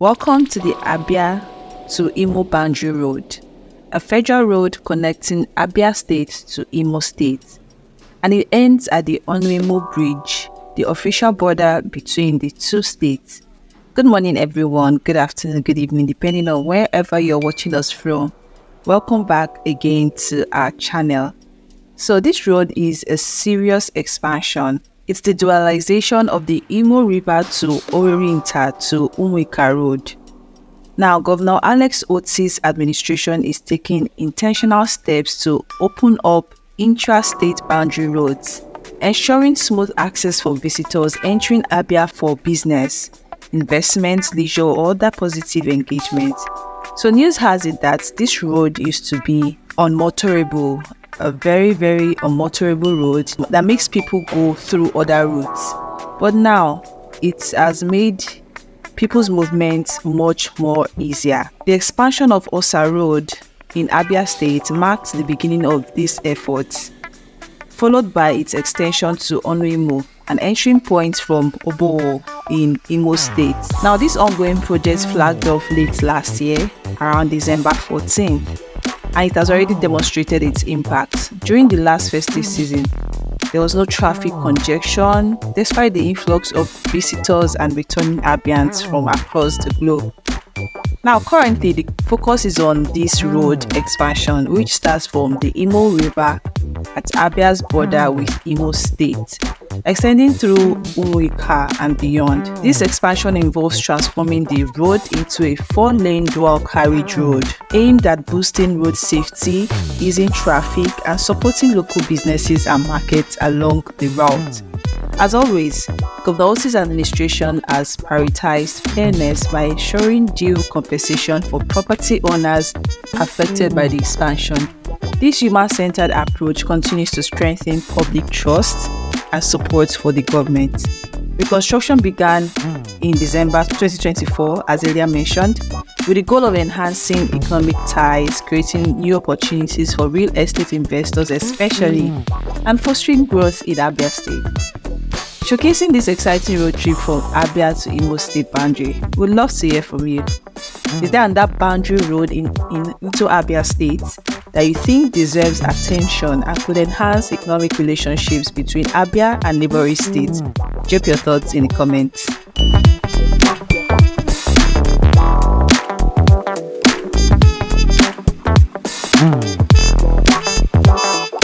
Welcome to the Abia to Imo Boundary Road, a federal road connecting Abia State to Imo State, and it ends at the Onwemo Bridge, the official border between the two states. Good morning, everyone. Good afternoon, good evening, depending on wherever you're watching us from. Welcome back again to our channel. So this road is a serious expansion. It's the dualization of the Imo River-Owerrinta-Umuikaa road. Now, Governor Alex Otti's administration is taking intentional steps to open up intra-state boundary roads, ensuring smooth access for visitors entering Abia for business, investment, leisure, or other positive engagement. So news has it that this road used to be unmotorable, a very, very unmotorable road that makes people go through other routes. But now, it has made people's movement much more easier. The expansion of Osa Road in Abia State marked the beginning of these efforts, followed by its extension to Onwemo, an entry point from Obowo in Imo State. Now, this ongoing project flagged off late last year, around December 14, and it has already demonstrated its impact. During the last festive season, there was no traffic congestion, despite the influx of visitors and returning Abians from across the globe. Now, currently, the focus is on this road expansion, which starts from the Imo River at Abia's border with Imo State, extending through Umuikaa and beyond. This expansion involves transforming the road into a 4-lane dual carriage road, aimed at boosting road safety, easing traffic, and supporting local businesses and markets along the route. As always, Governor Otti's administration has prioritized fairness by ensuring due compensation for property owners affected by the expansion. This human-centered approach continues to strengthen public trust and support for the government. Reconstruction began in December 2024, as earlier mentioned, with the goal of enhancing economic ties, creating new opportunities for real estate investors especially, and fostering growth in Abia State. Showcasing this exciting road trip from Abia to Imo State boundary, we'd love to hear from you. Is there another boundary road into Abia State that you think deserves attention and could enhance economic relationships between Abia and neighboring states? Drop your thoughts in the comments.